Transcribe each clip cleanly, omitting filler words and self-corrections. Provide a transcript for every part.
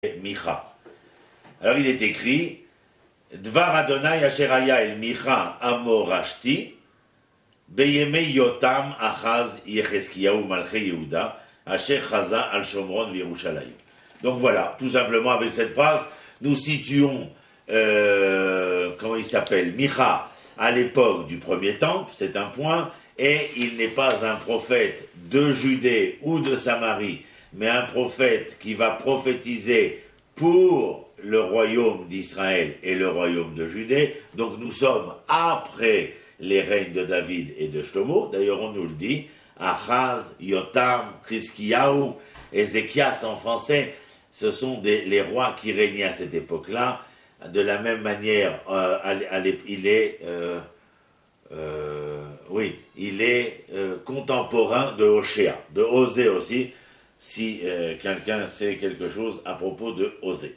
Micha. Alors il est écrit Dvar Adonai Asher Haya El Micha Amorashti Beyeme Yotam Achaz Yecheskiyahu Malchei Yehuda Asher Chaza Al Shomron V'Yerushalayim. Donc voilà, tout simplement avec cette phrase, nous situons comment il s'appelle, Micha à l'époque du premier temple, c'est un point, et il n'est pas un prophète de Judée ou de Samarie, mais un prophète qui va prophétiser pour le royaume d'Israël et le royaume de Judée. Donc nous sommes après les règnes de David et de Shlomo. D'ailleurs on nous le dit, Achaz, Yotam, Chizkiyahu, Ézéchias en français, ce sont les rois qui régnaient à cette époque-là. De la même manière, il est contemporain de Hoshea, de Osée aussi, si quelqu'un sait quelque chose à propos de Osée.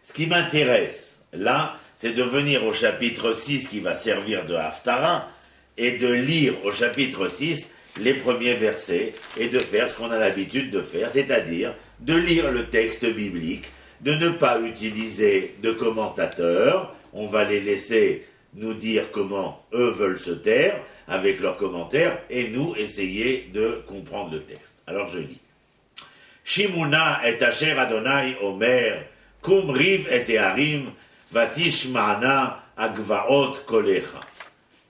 Ce qui m'intéresse là, c'est de venir au chapitre 6 qui va servir de Haftara et de lire au chapitre 6 les premiers versets et de faire ce qu'on a l'habitude de faire, c'est-à-dire de lire le texte biblique, de ne pas utiliser de commentateurs, on va les laisser nous dire comment eux veulent se taire avec leurs commentaires et nous essayer de comprendre le texte. Alors je lis. Shimuna et Asher Adonai Omer, Kum Riv et Eharim, Vatishma'ana Agvaot Kolecha.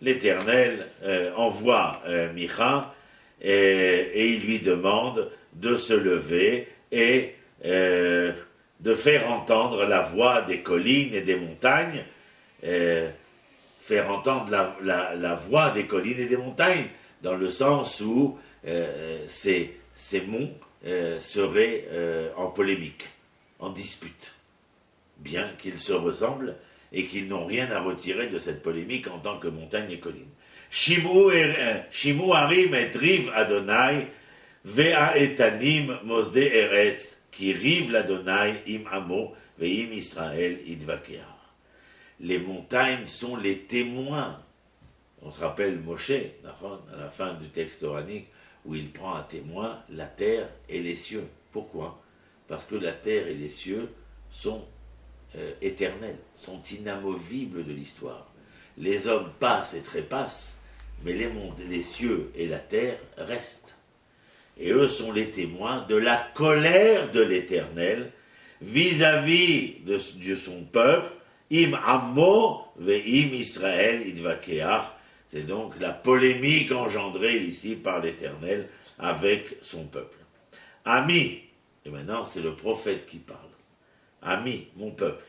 L'Éternel envoie Micha et il lui demande de se lever et de faire entendre la voix des collines et des montagnes, faire entendre la voix des collines et des montagnes, dans le sens où ces monts seraient en polémique, en dispute, bien qu'ils se ressemblent et qu'ils n'ont rien à retirer de cette polémique en tant que montagne et colline. Shimu Harim et Riv Adonai, Vea etanim Mosde Eretz, qui rive l'Adonai im Amo, Veim Israël idvakear. Les montagnes sont les témoins. On se rappelle Moshe, à la fin du texte oranique, où il prend à témoin la terre et les cieux. Pourquoi? Parce que la terre et les cieux sont éternels, sont inamovibles de l'histoire. Les hommes passent et trépassent, mais les cieux et la terre restent. Et eux sont les témoins de la colère de l'Éternel vis-à-vis de son peuple, im Amo ve'im Israël idvakeach. C'est donc la polémique engendrée ici par l'Éternel avec son peuple. Ami, et maintenant c'est le prophète qui parle. Ami, mon peuple,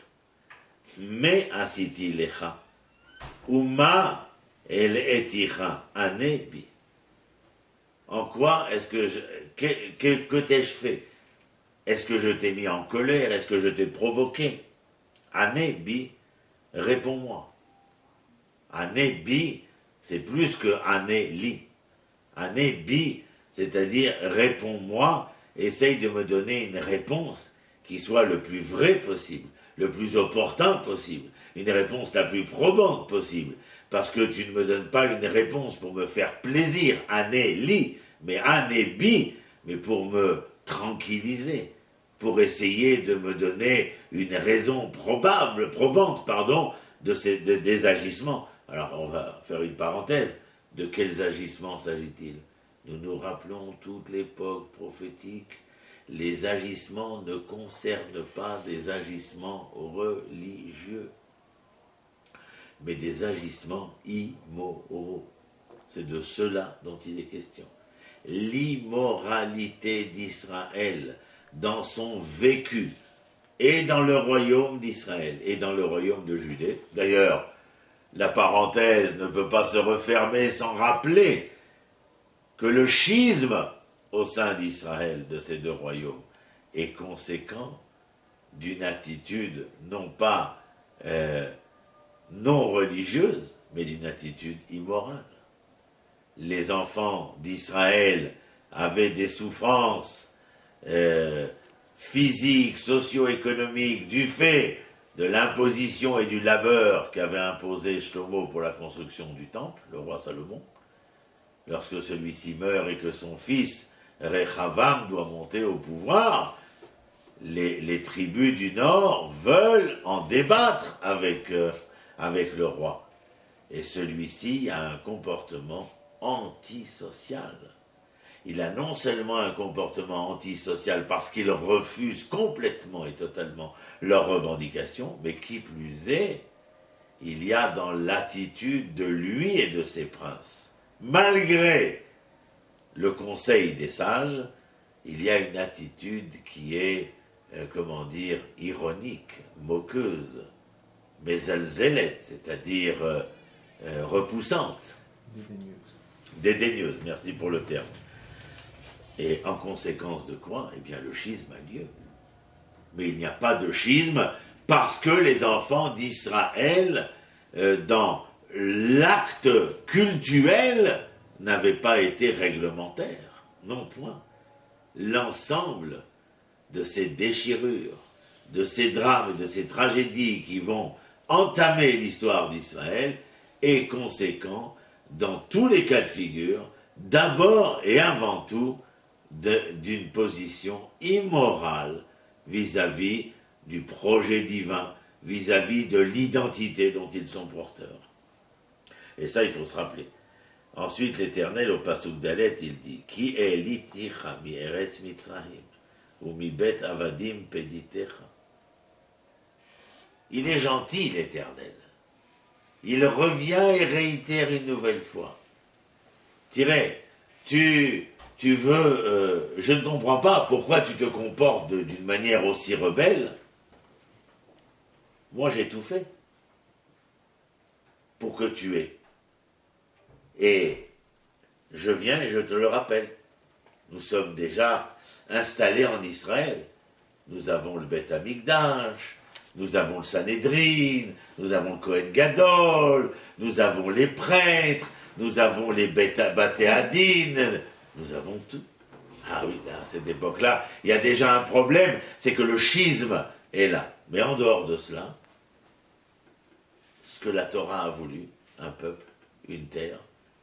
me asiti lecha, uma el eticha anebi. En quoi est-ce que t'ai-je fait? Est-ce que je t'ai mis en colère? Est-ce que je t'ai provoqué? Anebi, réponds-moi. Anebi, c'est plus que ané-li. Anebi, c'est-à-dire réponds-moi, essaye de me donner une réponse qui soit le plus vrai possible, le plus opportun possible, une réponse la plus probante possible, parce que tu ne me donnes pas une réponse pour me faire plaisir, ané-li, mais ané-bi, mais pour me tranquilliser, pour essayer de me donner une raison probante, des agissements. Alors on va faire une parenthèse, de quels agissements s'agit-il? Nous nous rappelons toute l'époque prophétique, les agissements ne concernent pas des agissements religieux, mais des agissements immoraux. C'est de cela dont il est question. L'immoralité d'Israël dans son vécu, et dans le royaume d'Israël, et dans le royaume de Judée. D'ailleurs, la parenthèse ne peut pas se refermer sans rappeler que le schisme au sein d'Israël, de ces deux royaumes, est conséquent d'une attitude non pas non religieuse, mais d'une attitude immorale. Les enfants d'Israël avaient des souffrances physiques, socio-économiques, du fait de l'imposition et du labeur qu'avait imposé Shlomo pour la construction du temple, le roi Salomon. Lorsque celui-ci meurt et que son fils Rechavam doit monter au pouvoir, les tribus du Nord veulent en débattre avec le roi. Et celui-ci a un comportement antisocial. Il a non seulement un comportement antisocial parce qu'il refuse complètement et totalement leurs revendications, mais qui plus est, il y a dans l'attitude de lui et de ses princes, malgré le conseil des sages, il y a une attitude qui est, ironique, moqueuse, mais zélette, c'est-à-dire repoussante. Dédaigneuse, merci pour le terme. Et en conséquence de quoi? Eh bien, le schisme a lieu. Mais il n'y a pas de schisme parce que les enfants d'Israël, dans l'acte cultuel, n'avaient pas été réglementaires. Non, point. L'ensemble de ces déchirures, de ces drames, de ces tragédies qui vont entamer l'histoire d'Israël est conséquent dans tous les cas de figure, d'abord et avant tout, d'une position immorale vis-à-vis du projet divin, vis-à-vis de l'identité dont ils sont porteurs. Et ça, il faut se rappeler. Ensuite, l'Éternel, au Pasuk Dalet, il dit « Ki eliticha mi eretz Mitzrayim, ou mi bet avadim peditecha » Il est gentil, l'Éternel. Il revient et réitère une nouvelle fois. Tu veux, je ne comprends pas pourquoi tu te comportes d'une manière aussi rebelle. Moi, j'ai tout fait pour que tu aies. Et je viens et je te le rappelle. Nous sommes déjà installés en Israël. Nous avons le Beth Amikdash, nous avons le Sanhédrin, nous avons le Kohen Gadol, nous avons les prêtres, nous avons les Baté Hadin, nous avons tout. Ah oui, à cette époque-là, il y a déjà un problème, c'est que le schisme est là. Mais en dehors de cela, ce que la Torah a voulu, un peuple, une terre,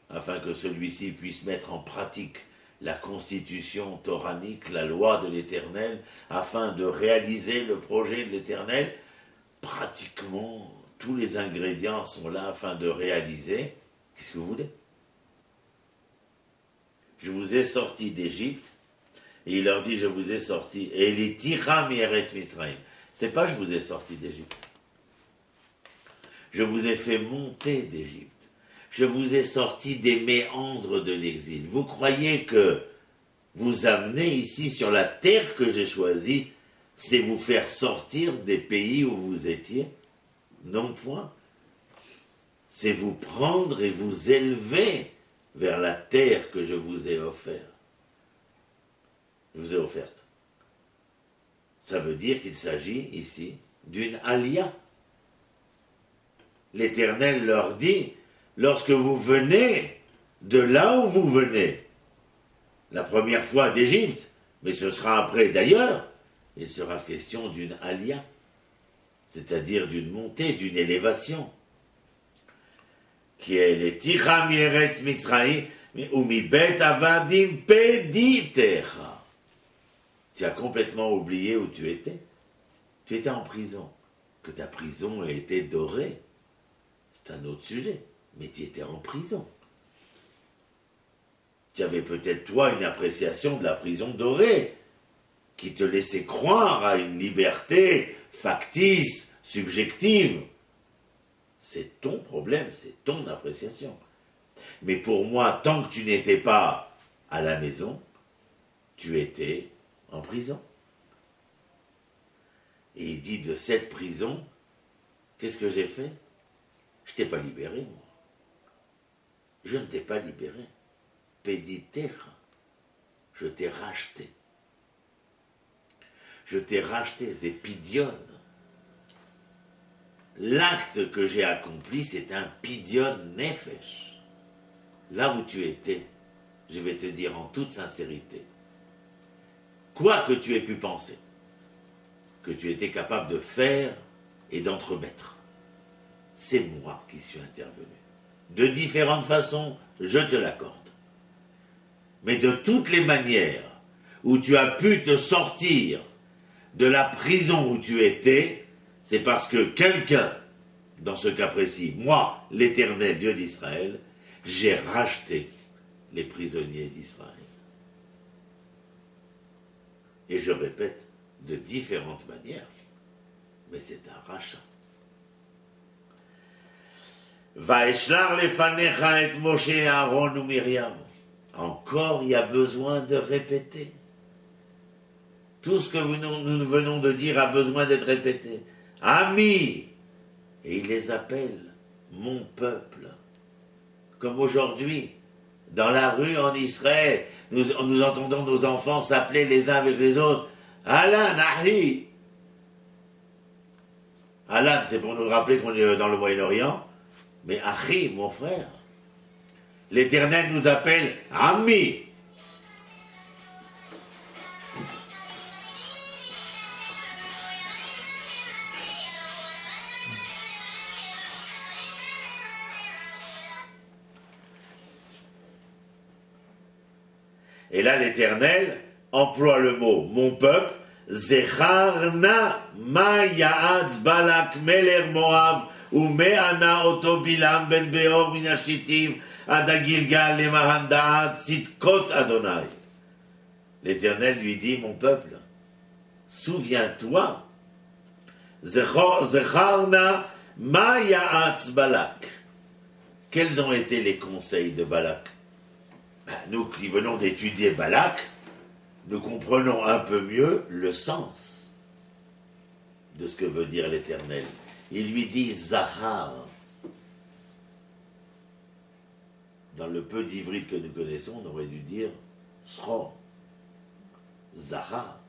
afin que celui-ci puisse mettre en pratique la constitution toranique, la loi de l'Éternel, afin de réaliser le projet de l'Éternel, pratiquement tous les ingrédients sont là afin de réaliser. Qu'est-ce que vous voulez? Je vous ai sorti d'Égypte, et il leur dit, je vous ai sorti, et les tiram yeretz Mitzrayim. C'est pas je vous ai sorti d'Égypte. Je vous ai fait monter d'Égypte. Je vous ai sorti des méandres de l'exil. Vous croyez que vous amener ici sur la terre que j'ai choisie, c'est vous faire sortir des pays où vous étiez? Non point. C'est vous prendre et vous élever vers la terre que je vous ai offerte. Je vous ai offerte. Ça veut dire qu'il s'agit ici d'une alia. L'Éternel leur dit, lorsque vous venez de là où vous venez, la première fois d'Égypte, mais ce sera après d'ailleurs, il sera question d'une alia, c'est-à-dire d'une montée, d'une élévation, qui est les tiram yeretz Mitzrayim, ou mi bet avadim peditecha. Tu as complètement oublié où tu étais. Tu étais en prison. Que ta prison ait été dorée, c'est un autre sujet. Mais tu étais en prison. Tu avais peut-être, toi, une appréciation de la prison dorée, qui te laissait croire à une liberté factice, subjective. C'est ton problème, c'est ton appréciation. Mais pour moi, tant que tu n'étais pas à la maison, tu étais en prison. Et il dit, de cette prison, qu'est-ce que j'ai fait? Je t'ai pas libéré, moi. Je ne t'ai pas libéré. Péditecha. Je t'ai racheté. Je t'ai racheté, c'est pidion. L'acte que j'ai accompli, c'est un pidion nefesh. Là où tu étais, je vais te dire en toute sincérité, quoi que tu aies pu penser, que tu étais capable de faire et d'entremettre, c'est moi qui suis intervenu. De différentes façons, je te l'accorde. Mais de toutes les manières où tu as pu te sortir de la prison où tu étais, c'est parce que quelqu'un, dans ce cas précis, moi, l'Éternel, Dieu d'Israël, j'ai racheté les prisonniers d'Israël. Et je répète, de différentes manières, mais c'est un rachat. Vaeshlar lefanecha et Moshe, Aaron ou Myriam. Encore, il y a besoin de répéter. Tout ce que nous venons de dire a besoin d'être répété. Amis, et il les appelle mon peuple. Comme aujourd'hui, dans la rue en Israël, nous entendons nos enfants s'appeler les uns avec les autres. Alan, Ahi. Alan, c'est pour nous rappeler qu'on est dans le Moyen-Orient, mais Ahi, mon frère. L'Éternel nous appelle Ami. Et là, l'Éternel emploie le mot mon peuple, Zecharna ma ya'atz Balak meler Moab ou me'ana oto Bilam ben Beor minashitim adagilgal lemahandaat sitkot Adonai. L'Éternel lui dit, mon peuple, souviens-toi, Zecharna ma ya'atz Balak. Quels ont été les conseils de Balak? Nous qui venons d'étudier Balak, nous comprenons un peu mieux le sens de ce que veut dire l'Éternel. Il lui dit Zachar. Dans le peu d'hybride que nous connaissons, on aurait dû dire Sro. Zachar.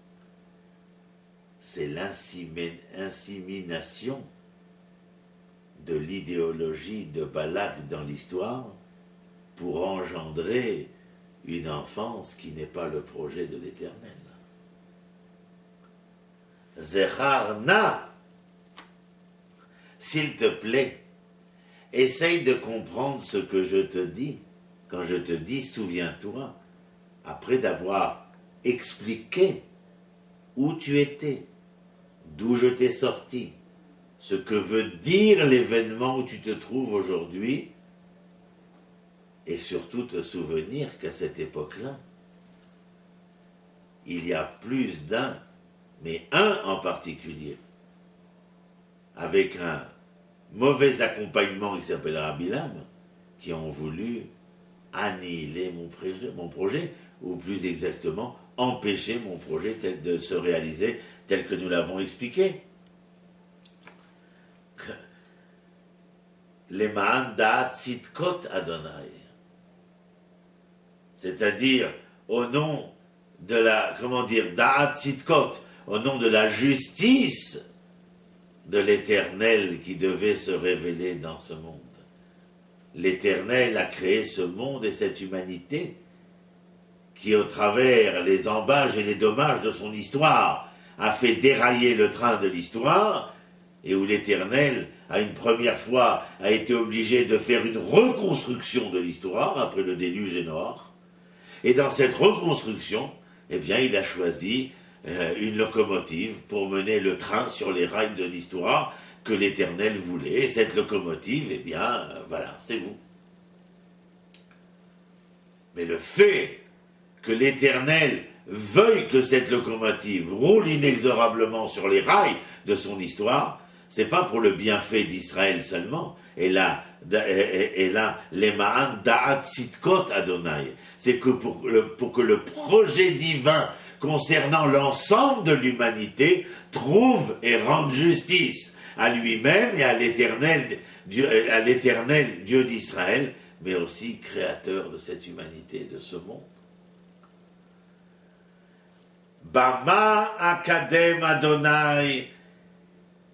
C'est l'insémination de l'idéologie de Balak dans l'histoire pour engendrer une enfance qui n'est pas le projet de l'Éternel. Zecharna, s'il te plaît, essaye de comprendre ce que je te dis. Quand je te dis, souviens-toi, après d'avoir expliqué où tu étais, d'où je t'ai sorti, ce que veut dire l'événement où tu te trouves aujourd'hui, et surtout te souvenir qu'à cette époque-là, il y a plus d'un, mais un en particulier, avec un mauvais accompagnement qui s'appellera Bilam, qui ont voulu annihiler mon projet, ou plus exactement, empêcher mon projet de se réaliser tel que nous l'avons expliqué. Leman da'at sitkot Adonai. C'est-à-dire, au nom de la, da'at sitkot, au nom de la justice de l'Éternel qui devait se révéler dans ce monde. L'Éternel a créé ce monde et cette humanité qui, au travers les embâches et les dommages de son histoire, a fait dérailler le train de l'histoire, et où l'Éternel, à une première fois, a été obligé de faire une reconstruction de l'histoire après le déluge et Noach. Et dans cette reconstruction, eh bien, il a choisi une locomotive pour mener le train sur les rails de l'histoire que l'Éternel voulait. Et cette locomotive, eh bien, voilà, c'est vous. Mais le fait que l'Éternel veuille que cette locomotive roule inexorablement sur les rails de son histoire, c'est pas pour le bienfait d'Israël seulement. Et là, les ma'an da'at sitkot Adonai. C'est que pour que le projet divin concernant l'ensemble de l'humanité trouve et rende justice à lui-même et à l'Éternel Dieu d'Israël, mais aussi créateur de cette humanité, de ce monde. Bama akadem Adonai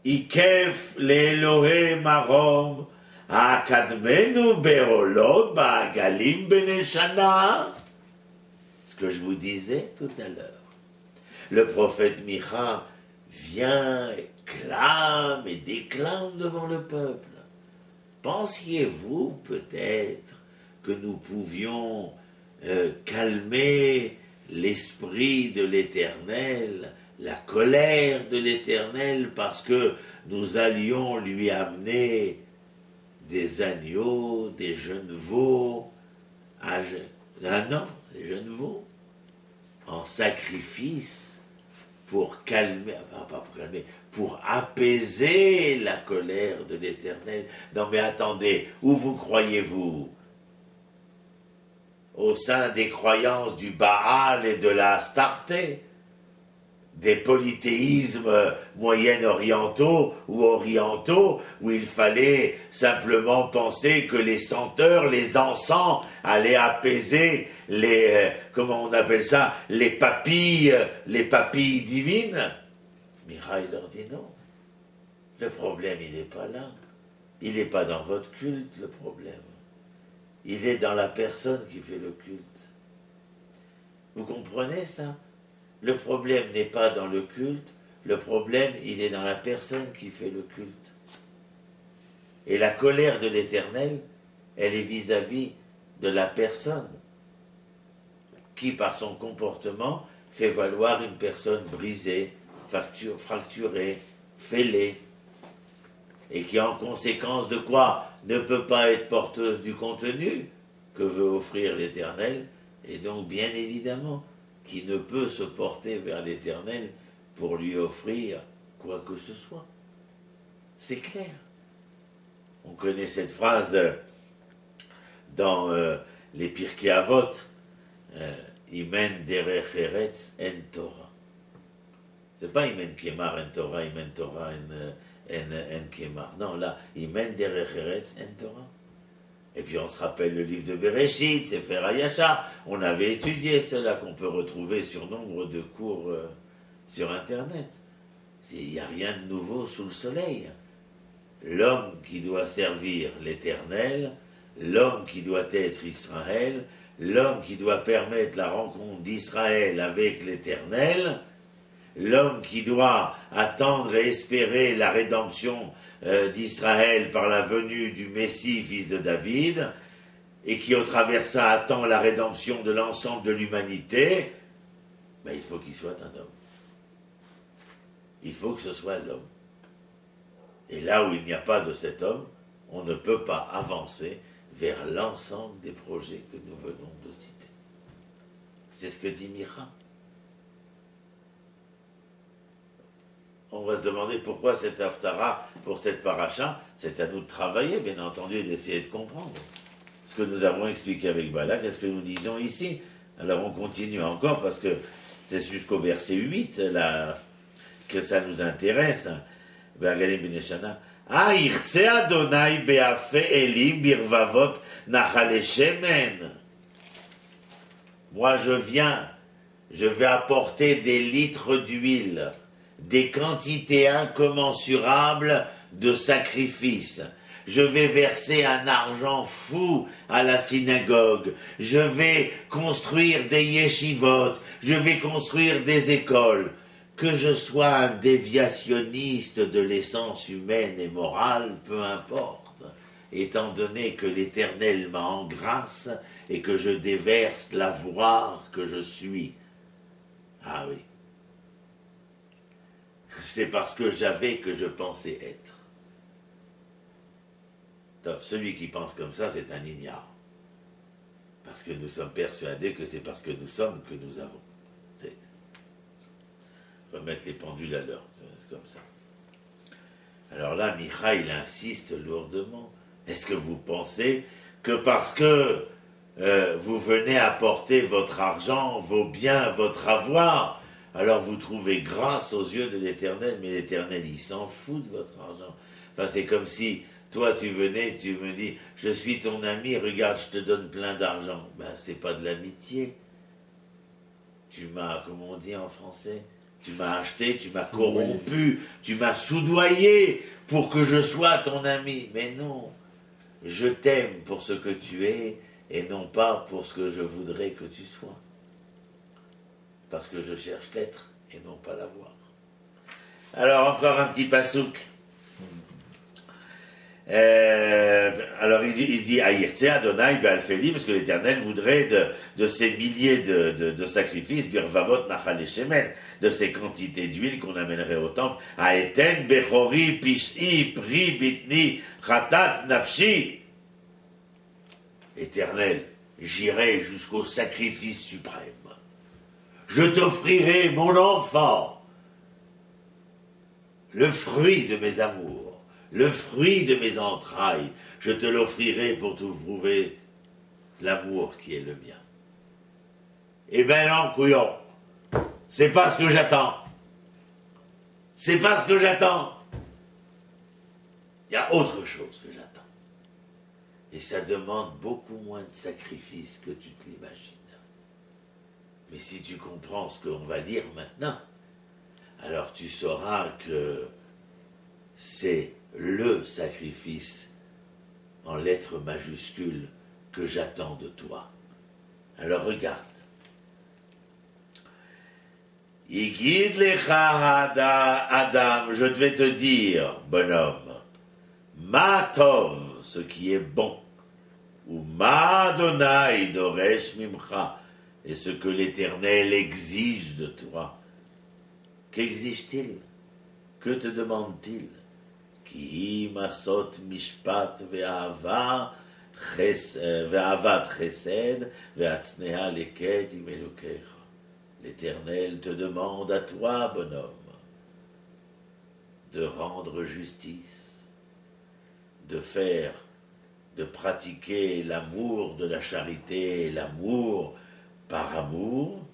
ikef le'Elohe marom akadmenu be'olot ba'agalim beneshana. Ce que je vous disais tout à l'heure. Le prophète Micha vient, clame et déclame devant le peuple. Pensiez-vous peut-être que nous pouvions calmer l'esprit de l'Éternel la colère de l'Éternel parce que nous allions lui amener des agneaux, des jeunes veaux, un an, des jeunes veaux, en sacrifice pour calmer, pas pour calmer, pour apaiser la colère de l'Éternel. Non mais attendez, où vous croyez-vous? Au sein des croyances du Baal et de la Astarté, des polythéismes moyen-orientaux ou orientaux, où il fallait simplement penser que les senteurs, les encens allaient apaiser les, comment on appelle ça, les papilles divines. Mirail leur dit non. Le problème, il n'est pas là. Il n'est pas dans votre culte, le problème. Il est dans la personne qui fait le culte. Vous comprenez ça? Le problème n'est pas dans le culte, le problème, il est dans la personne qui fait le culte. Et la colère de l'Éternel, elle est vis-à-vis de la personne qui, par son comportement, fait valoir une personne brisée, fracturée, fêlée, et qui, en conséquence de quoi, ne peut pas être porteuse du contenu que veut offrir l'Éternel, et donc, bien évidemment, qui ne peut se porter vers l'Éternel pour lui offrir quoi que ce soit. C'est clair. On connaît cette phrase dans les Pirkei Avot, Imen derech eretz en Torah. C'est pas Imen kemar en Torah, Imen Torah en kemar. Non, là, Imen derech eretz en Torah. Et puis on se rappelle le livre de Bereshit, Sefer HaYashar. On avait étudié cela, qu'on peut retrouver sur nombre de cours sur Internet. Il n'y a rien de nouveau sous le soleil. L'homme qui doit servir l'Éternel, l'homme qui doit être Israël, l'homme qui doit permettre la rencontre d'Israël avec l'Éternel, l'homme qui doit attendre et espérer la rédemption d'Israël par la venue du Messie, fils de David, et qui au travers ça attend la rédemption de l'ensemble de l'humanité, ben, il faut qu'il soit un homme. Il faut que ce soit l'homme. Et là où il n'y a pas de cet homme, on ne peut pas avancer vers l'ensemble des projets que nous venons de citer. C'est ce que dit Micha. On va se demander pourquoi cette haftara, pour cette paracha, c'est à nous de travailler, bien entendu, et d'essayer de comprendre. Ce que nous avons expliqué avec Balak, qu'est-ce que nous disons ici? Alors on continue encore, parce que c'est jusqu'au verset 8, là, que ça nous intéresse. Ah, irtse Adonai beafe elim birvavot nachale shemen. Moi je vais apporter des litres d'huile, des quantités incommensurables de sacrifices. Je vais verser un argent fou à la synagogue. Je vais construire des yeshivot. Je vais construire des écoles. Que je sois un déviationniste de l'essence humaine et morale, peu importe, étant donné que l'Éternel m'a en grâce et que je déverse l'avoir que je suis. Ah oui. C'est parce que j'avais que je pensais être. Donc, celui qui pense comme ça, c'est un ignare. Parce que nous sommes persuadés que c'est parce que nous sommes que nous avons. Remettre les pendules à l'heure, c'est comme ça. Alors là, Micha, il insiste lourdement. Est-ce que vous pensez que parce que vous venez apporter votre argent, vos biens, votre avoir, alors vous trouvez grâce aux yeux de l'Éternel, mais l'Éternel, il s'en fout de votre argent. Enfin, c'est comme si, toi, tu venais, tu me dis, je suis ton ami, regarde, je te donne plein d'argent. Ben, c'est pas de l'amitié. Tu m'as, comme on dit en français, tu m'as acheté, tu m'as corrompu, tu m'as soudoyé pour que je sois ton ami. Mais non, je t'aime pour ce que tu es et non pas pour ce que je voudrais que tu sois. Parce que je cherche l'être et non pas l'avoir. Alors encore un petit pasouk. Alors il dit Aïrtse Adonai Be'alfeli, parce que l'Éternel voudrait de ces milliers de sacrifices, Birvavot Nachal Shemen, de ces quantités d'huile qu'on amènerait au temple, Aeten Bechori Pish'i Pri Bitni Khatat Nafshi. Éternel, j'irai jusqu'au sacrifice suprême. Je t'offrirai mon enfant, le fruit de mes amours, le fruit de mes entrailles. Je te l'offrirai pour te prouver l'amour qui est le mien. Eh ben non, couillon, c'est pas ce que j'attends. C'est pas ce que j'attends. Il y a autre chose que j'attends. Et ça demande beaucoup moins de sacrifices que tu te l'imagines. Mais si tu comprends ce qu'on va lire maintenant, alors tu sauras que c'est le sacrifice en lettres majuscules que j'attends de toi. Alors regarde. Igid lecha Adam, je vais te dire, bonhomme, ma tov, ce qui est bon, ou ma Adonai doresh mimcha, et ce que l'Éternel exige de toi. Qu'exige-t-il? Que te demande-t-il? Ki masot mishpat ve'avat chesed ve'atznea leket im elokecha. L'Éternel te demande à toi, bonhomme, de rendre justice, de pratiquer l'amour de la charité, l'amour par amour,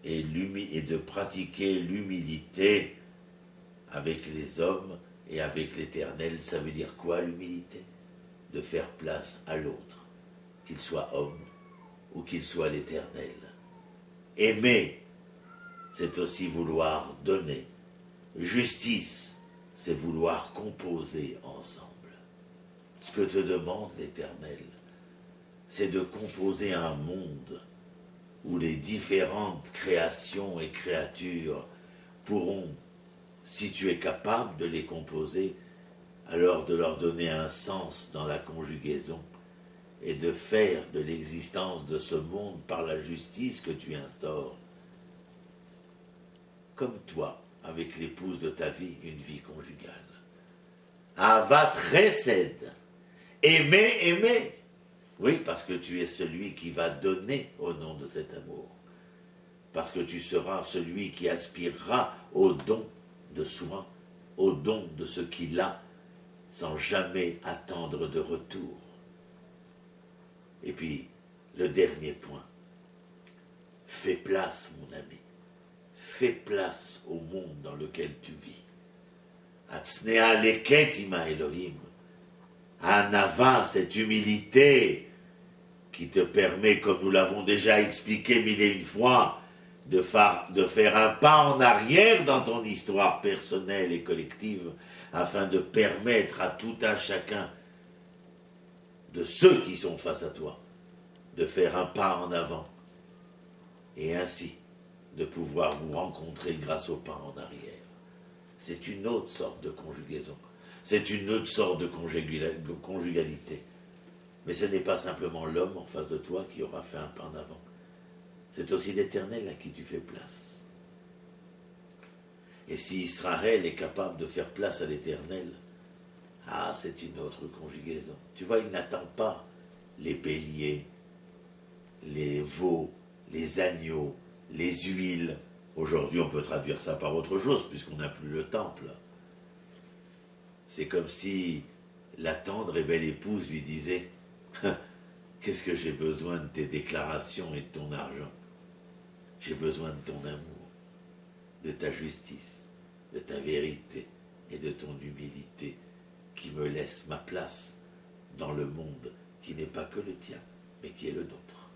et de pratiquer l'humilité avec les hommes et avec l'Éternel. Ça veut dire quoi, l'humilité? De faire place à l'autre, qu'il soit homme ou qu'il soit l'Éternel. Aimer, c'est aussi vouloir donner. Justice, c'est vouloir composer ensemble. Ce que te demande l'Éternel, c'est de composer un monde où les différentes créations et créatures pourront, si tu es capable de les composer, alors de leur donner un sens dans la conjugaison et de faire de l'existence de ce monde par la justice que tu instaures, comme toi, avec l'épouse de ta vie, une vie conjugale. Avat chesed, aimer. Oui, parce que tu es celui qui va donner au nom de cet amour. Parce que tu seras celui qui aspirera au don de soi, au don de ce qu'il a, sans jamais attendre de retour. Et puis, le dernier point. Fais place, mon ami. Fais place au monde dans lequel tu vis. Atznea leket ima Elohim. Anava, cette humilité qui te permet, comme nous l'avons déjà expliqué mille et une fois, de faire un pas en arrière dans ton histoire personnelle et collective, afin de permettre à tout un chacun de ceux qui sont face à toi, de faire un pas en avant, et ainsi de pouvoir vous rencontrer grâce au pas en arrière. C'est une autre sorte de conjugaison, c'est une autre sorte de conjugalité. Mais ce n'est pas simplement l'homme en face de toi qui aura fait un pas en avant, c'est aussi l'Éternel à qui tu fais place. Et si Israël est capable de faire place à l'Éternel, ah, c'est une autre conjugaison. Tu vois, il n'attend pas les béliers, les veaux, les agneaux, les huiles. Aujourd'hui, on peut traduire ça par autre chose, puisqu'on n'a plus le temple. C'est comme si la tendre et belle épouse lui disait « Qu'est-ce que j'ai besoin de tes déclarations et de ton argent? J'ai besoin de ton amour, de ta justice, de ta vérité et de ton humilité qui me laisse ma place dans le monde qui n'est pas que le tien, mais qui est le nôtre. »